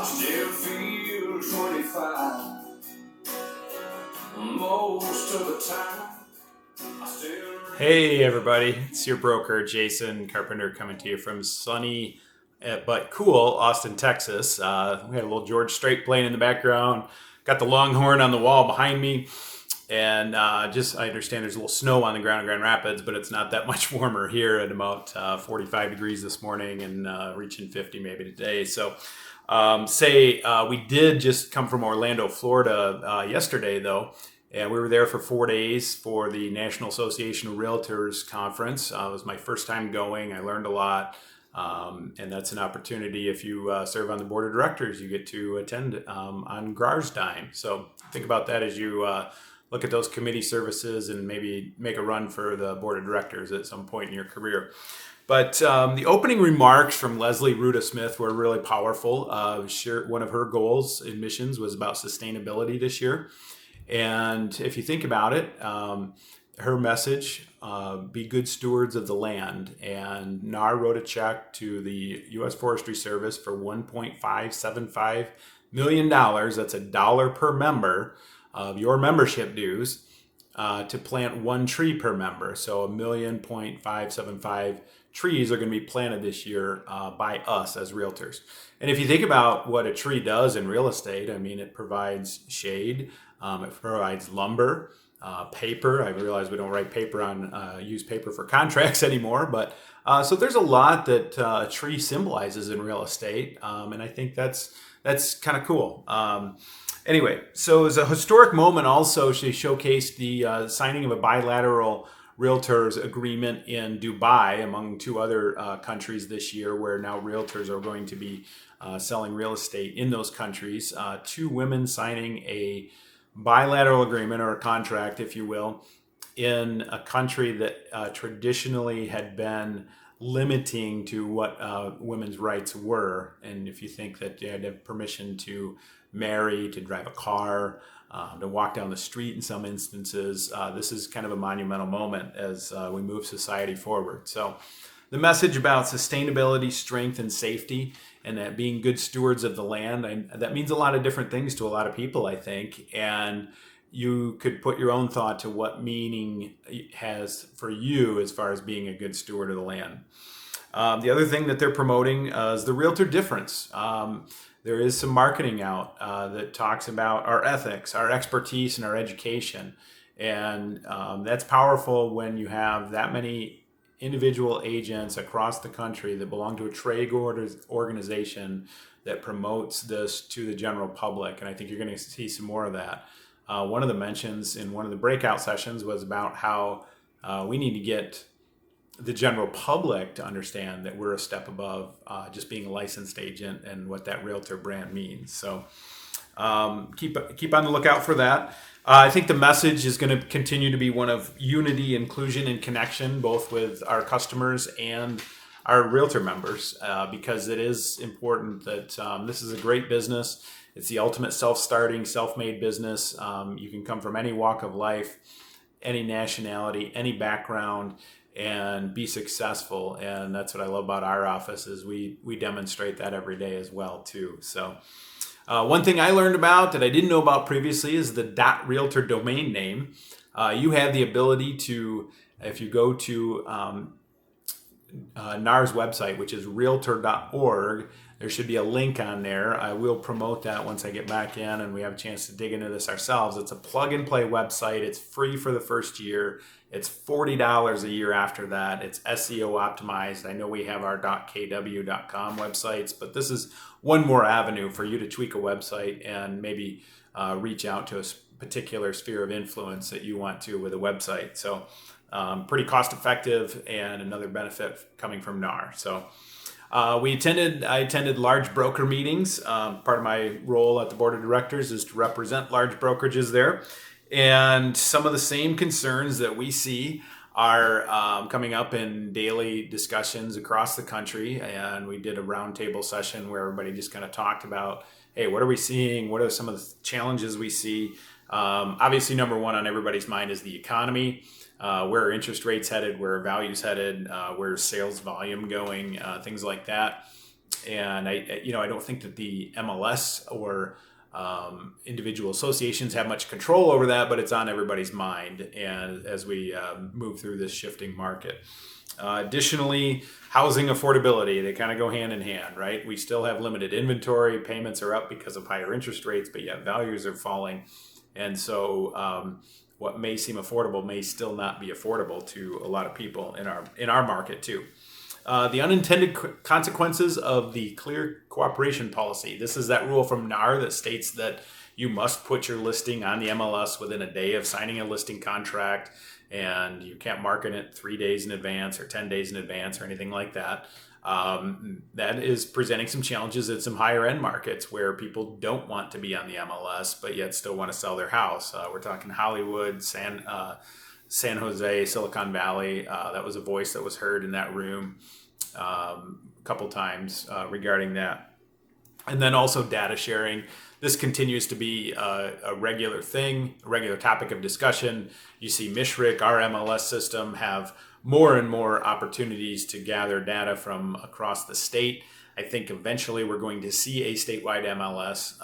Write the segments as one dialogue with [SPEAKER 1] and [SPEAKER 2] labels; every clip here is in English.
[SPEAKER 1] I still feel 25 most of the time. Hey everybody, it's your broker Jason Carpenter coming to you from sunny but cool Austin, Texas. We had a little George Strait playing in the background, got the Longhorn on the wall behind me, and I understand there's a little snow on the ground in Grand Rapids, but it's not that much warmer here at about 45 degrees this morning and reaching 50 maybe today. So we did just come from Orlando, Florida yesterday though. And we were there for 4 days for the National Association of Realtors conference. It was my first time going. I learned a lot. And that's an opportunity. If you serve on the board of directors, you get to attend on GRAR's dime. So think about that as you look at those committee services and maybe make a run for the board of directors at some point in your career. But the opening remarks from Leslie Ruda Smith were really powerful. One of her goals in missions was about sustainability this year. And if you think about it, her message, be good stewards of the land. And NAR wrote a check to the U.S. Forestry Service for $1.575 million. That's $1 per member of your membership dues to plant one tree per member. So 1.575 trees are going to be planted this year by us as realtors. And if you think about what a tree does in real estate, I mean, it provides shade. It provides lumber, paper. I realize we don't write paper use paper for contracts anymore, but so there's a lot that a tree symbolizes in real estate, and I think that's kind of cool. Anyway, so as a historic moment, also she showcased the signing of a bilateral realtors agreement in Dubai, among two other countries this year, where now realtors are going to be selling real estate in those countries. Two women signing a bilateral agreement, or a contract, if you will, in a country that traditionally had been limiting to what women's rights were. And if you think that you had to have permission to marry, to drive a car, to walk down the street in some instances, this is kind of a monumental moment as we move society forward. So the message about sustainability, strength, and safety, and that being good stewards of the land, that means a lot of different things to a lot of people, I think. And you could put your own thought to what meaning it has for you as far as being a good steward of the land. The other thing that they're promoting is the Realtor Difference. There is some marketing out that talks about our ethics, our expertise, and our education. And that's powerful when you have that many individual agents across the country that belong to a trade organization that promotes this to the general public. And I think you're going to see some more of that. One of the mentions in one of the breakout sessions was about how we need to get the general public to understand that we're a step above just being a licensed agent and what that realtor brand means. So keep on the lookout for that. I think the message is going to continue to be one of unity, inclusion, and connection, both with our customers and our realtor members, because it is important that this is a great business. It's the ultimate self-starting, self-made business. You can come from any walk of life, any nationality, any background, and be successful. And that's what I love about our office is we demonstrate that every day as well too. So one thing I learned about that I didn't know about previously is the .realtor domain name. You have the ability to, if you go to NAR's website, which is Realtor.org, there should be a link on there. I will promote that once I get back in and we have a chance to dig into this ourselves. It's a plug-and-play website. It's free for the first year. It's $40 a year after that. It's SEO optimized. I know we have our .kw.com websites, but this is one more avenue for you to tweak a website and maybe reach out to a particular sphere of influence that you want to with a website. So pretty cost effective and another benefit coming from NAR. So I attended large broker meetings. Part of my role at the board of directors is to represent large brokerages there. And some of the same concerns that we see are coming up in daily discussions across the country. And we did a roundtable session where everybody just kind of talked about, hey, what are we seeing? What are some of the challenges we see? Obviously, number one on everybody's mind is the economy. Where are interest rates headed? Where are values headed? Where's sales volume going? Things like that. And I don't think that the MLS or individual associations have much control over that, but it's on everybody's mind. And as we move through this shifting market. Additionally, housing affordability, they kind of go hand in hand, right? We still have limited inventory. Payments are up because of higher interest rates, but yet values are falling. And so what may seem affordable may still not be affordable to a lot of people in our market too. The unintended consequences of the clear cooperation policy. This is that rule from NAR that states that you must put your listing on the MLS within a day of signing a listing contract, and you can't market it 3 days in advance or 10 days in advance or anything like that. That is presenting some challenges at some higher end markets where people don't want to be on the MLS, but yet still want to sell their house. We're talking Hollywood, San Jose, Silicon Valley. That was a voice that was heard in that room a couple times regarding that. And then also data sharing. This continues to be a regular thing, a regular topic of discussion. You see Mishrick, our MLS system, have more and more opportunities to gather data from across the state. I think eventually we're going to see a statewide MLS,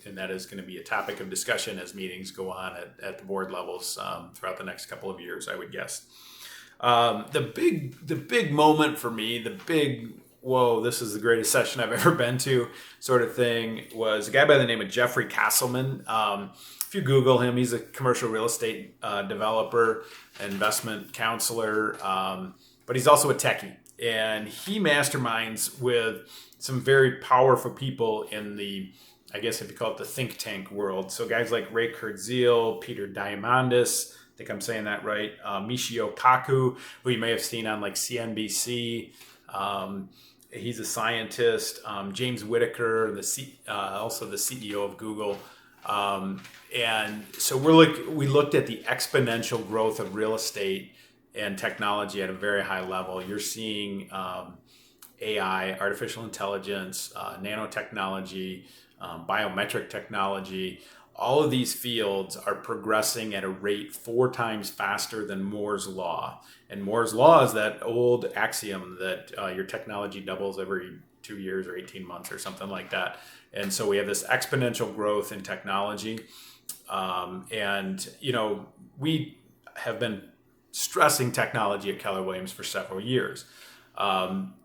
[SPEAKER 1] and that is going to be a topic of discussion as meetings go on at the board levels throughout the next couple of years, I would guess. The big moment for me, the big whoa, this is the greatest session I've ever been to sort of thing, was a guy by the name of Jeffrey Castleman. If you Google him, he's a commercial real estate developer, investment counselor, but he's also a techie. And he masterminds with some very powerful people in the, I guess if you call it the think tank world. So guys like Ray Kurzweil, Peter Diamandis, I think I'm saying that right, Michio Kaku, who you may have seen on like CNBC. He's a scientist. James Whitaker, also the CEO of Google. And so we looked at the exponential growth of real estate and technology at a very high level. You're seeing AI, artificial intelligence, nanotechnology, biometric technology. All of these fields are progressing at a rate 4 times faster than Moore's Law. And Moore's Law is that old axiom that your technology doubles every 2 years or 18 months or something like that. And so we have this exponential growth in technology. And, we have been stressing technology at Keller Williams for several years.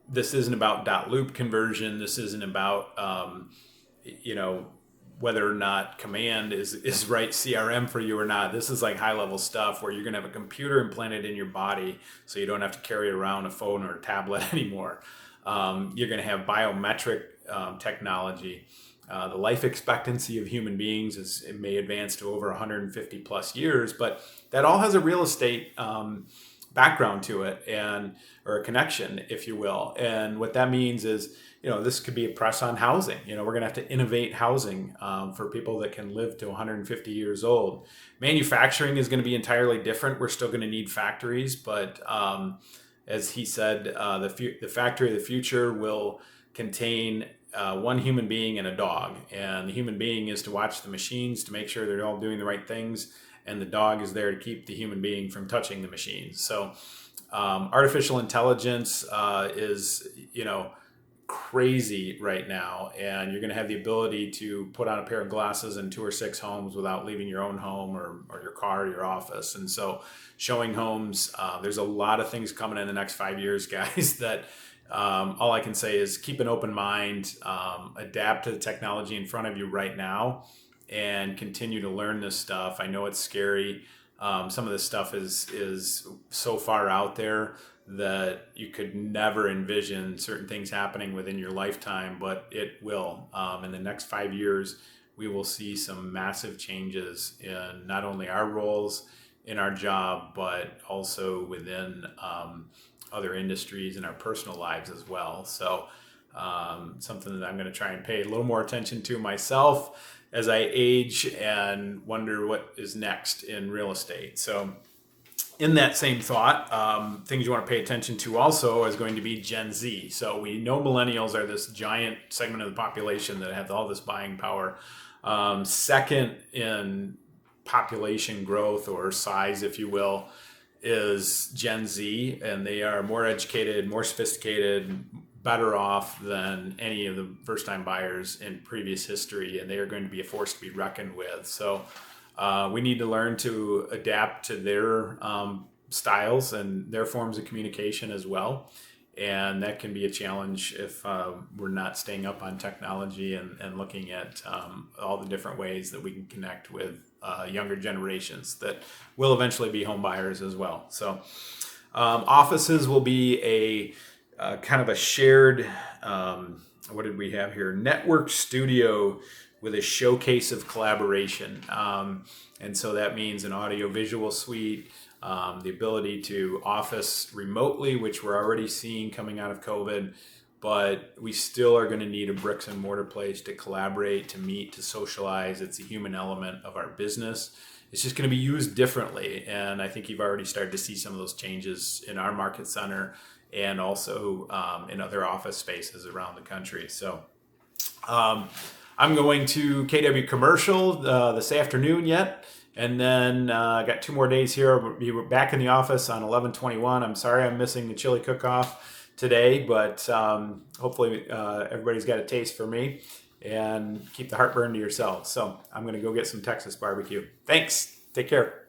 [SPEAKER 1] This isn't about dot loop conversion. This isn't about, whether or not command is right CRM for you or not. This is like high level stuff where you're going to have a computer implanted in your body so you don't have to carry around a phone or a tablet anymore. You're going to have biometric technology. The life expectancy of human beings it may advance to over 150 plus years, but that all has a real estate background to it or a connection, if you will. And what that means is, this could be a press on housing. We're going to have to innovate housing for people that can live to 150 years old. Manufacturing is going to be entirely different. We're still going to need factories, but as he said, the factory of the future will contain one human being and a dog. And the human being is to watch the machines to make sure they're all doing the right things. And the dog is there to keep the human being from touching the machines. So artificial intelligence is, crazy right now. And you're going to have the ability to put on a pair of glasses in 2 or 6 homes without leaving your own home or your car or your office. And so showing homes, there's a lot of things coming in the next 5 years, guys, that all I can say is keep an open mind, adapt to the technology in front of you right now, and continue to learn this stuff. I know it's scary. Some of this stuff is so far out there that you could never envision certain things happening within your lifetime, but it will. In the next 5 years, we will see some massive changes in not only our roles in our job, but also within other industries and our personal lives as well. So something that I'm going to try and pay a little more attention to myself as I age and wonder what is next in real estate. So in that same thought, things you want to pay attention to also is going to be Gen Z. So we know millennials are this giant segment of the population that have all this buying power. Second in population growth or size, if you will, is Gen Z, and they are more educated, more sophisticated, better off than any of the first-time buyers in previous history, and they are going to be a force to be reckoned with. So we need to learn to adapt to their styles and their forms of communication as well. And that can be a challenge if we're not staying up on technology and looking at all the different ways that we can connect with younger generations that will eventually be home buyers as well. So offices will be a kind of a shared, what did we have here? Network studio with a showcase of collaboration. And so that means an audio-visual suite, the ability to office remotely, which we're already seeing coming out of COVID, but we still are going to need a bricks and mortar place to collaborate, to meet, to socialize. It's a human element of our business. It's just going to be used differently. And I think you've already started to see some of those changes in our market center and also in other office spaces around the country. So I'm going to KW Commercial this afternoon yet. And then I got 2 more days here. We'll be back in the office on 11/21. I'm sorry I'm missing the chili cook-off today, but hopefully everybody's got a taste for me, and keep the heartburn to yourselves. So I'm going to go get some Texas barbecue. Thanks. Take care.